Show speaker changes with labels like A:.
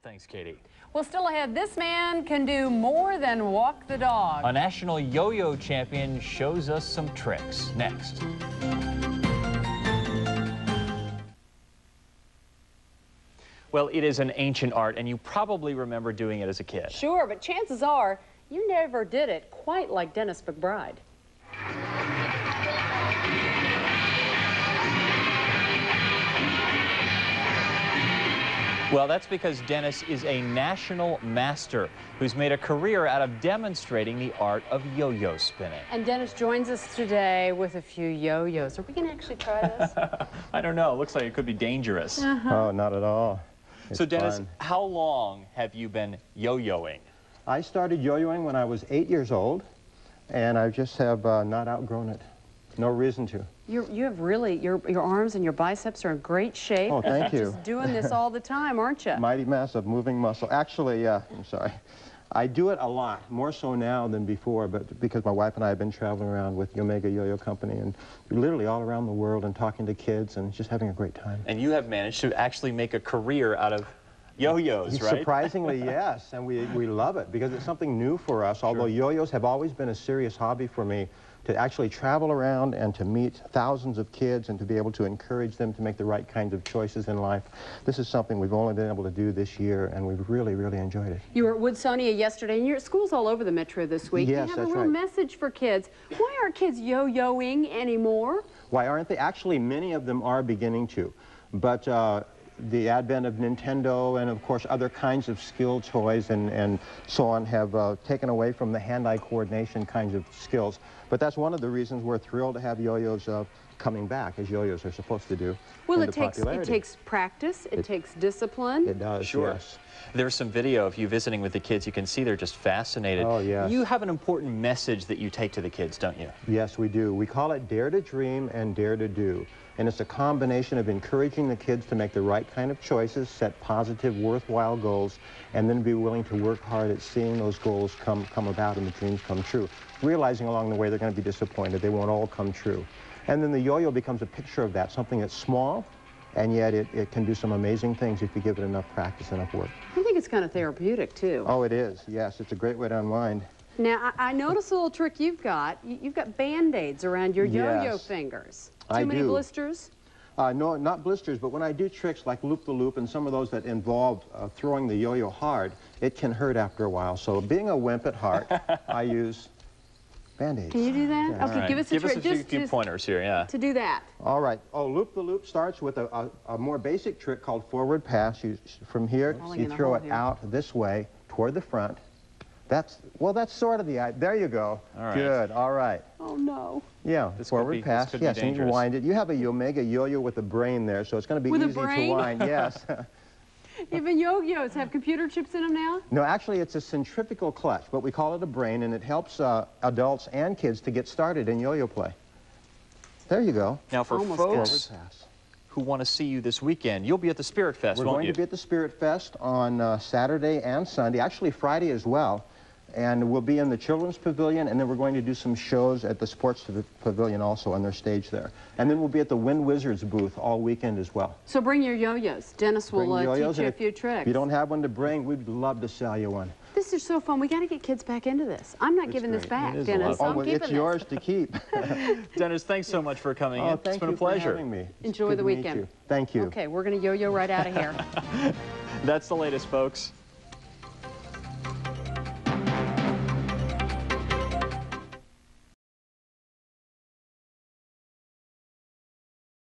A: Thanks, Katie.
B: Well, still ahead, this man can do more than walk the dog.
A: A national yo-yo champion shows us some tricks. Next. Well, it is an ancient art, and you probably remember doing it as a kid.
B: Sure, but chances are you never did it quite like Dennis McBride.
A: Well, that's because Dennis is a national master who's made a career out of demonstrating the art of yo-yo spinning.
B: And Dennis joins us today with a few yo-yos. Are we going to actually try this?
A: I don't know. It looks like it could be dangerous.
C: Oh, not at all. It's
A: so, Dennis,
C: fun.
A: how long have you been yo-yoing?
C: I started yo-yoing when I was 8 years old, and I just have not outgrown it. No reason to.
B: You have really, your arms and your biceps are in great shape.
C: Oh, thank you.
B: Just doing this all the time, aren't you?
C: Mighty massive moving muscle. Actually, I'm sorry. I do it a lot, more so now than before, but because my wife and I have been traveling around with the Omega Yo-Yo Company and literally all around the world and talking to kids and just having a great time.
A: And you have managed to actually make a career out of yo-yos, right?
C: Surprisingly, yes, and we love it because it's something new for us, although yo-yos have always been a serious hobby for me. To actually travel around and to meet thousands of kids and to be able to encourage them to make the right kinds of choices in life. This is something we've only been able to do this year, and we've really, really enjoyed it.
B: You were at Woodsonia yesterday, and you're at schools all over the metro this week.
C: Yes,
B: you have
C: that's
B: a real
C: right.
B: message for kids. Why aren't kids yo-yoing anymore?
C: Why aren't they? Actually, many of them are beginning to, but the advent of Nintendo and, of course, other kinds of skill toys and so on have taken away from the hand-eye coordination kinds of skills. But that's one of the reasons we're thrilled to have yo-yos coming back, as yo-yos are supposed to do.
B: Well, it takes practice, it takes discipline.
C: It does,
A: sure.
C: Yes.
A: There's some video of you visiting with the kids. You can see they're just fascinated.
C: Oh, yes.
A: You have an important message that you take to the kids, don't you?
C: Yes, we do. We call it Dare to Dream and Dare to Do. And it's a combination of encouraging the kids to make the right kind of choices, set positive, worthwhile goals, and then be willing to work hard at seeing those goals come about and the dreams come true. Realizing along the way they're going to be disappointed, they won't all come true. And then the yo-yo becomes a picture of that, something that's small, and yet it can do some amazing things if you give it enough practice, enough work.
B: I think it's kind of therapeutic, too.
C: Oh, it is, yes. It's a great way to unwind.
B: Now, I noticed a little trick you've got. You've got Band-Aids around your yo-yo fingers. Too many blisters?
C: No, not blisters, but when I do tricks like loop-the-loop and some of those that involve throwing the yo-yo hard, it can hurt after a while. So being a wimp at heart, I use Band-Aids.
B: Can you do that?
C: Yeah.
B: Okay,
A: right.
B: give us a trick.
A: Give us a few pointers here, yeah.
B: To do that.
C: All right. Oh, loop-the-loop starts with a more basic trick called forward pass. From here, you throw it out this way toward the front. That's sort of the idea. There you go.
A: All right.
C: Good. All right.
B: Oh, no.
C: Yeah, forward pass. Yes, and you can wind it. You have a Omega yo-yo with a brain there, so it's going to be easy to wind. Yes.
B: Even yo-yos have computer chips in them now?
C: No, actually, it's a centrifugal clutch, but we call it a brain, and it helps adults and kids to get started in yo-yo play. There you go.
A: Now, for folks who want to see you this weekend, you'll be at the Spirit Fest, won't you?
C: We're going to be at the Spirit Fest on Saturday and Sunday, actually Friday as well. And we'll be in the Children's Pavilion, and then we're going to do some shows at the Sports Pavilion also on their stage there. And then we'll be at the Wind Wizards booth all weekend as well.
B: So bring your yo-yos. Dennis will teach you a few tricks.
C: If you don't have one to bring, we'd love to sell you one.
B: This is so fun. We got to get kids back into this. I'm not giving this back, Dennis.
C: Oh, well, it's yours to keep.
A: Dennis, thanks so much for coming in.
C: It's been a
A: pleasure.
C: For having me.
B: Enjoy the weekend.
C: Thank you.
B: Okay, we're going to yo-yo right out of here.
A: That's the latest, folks.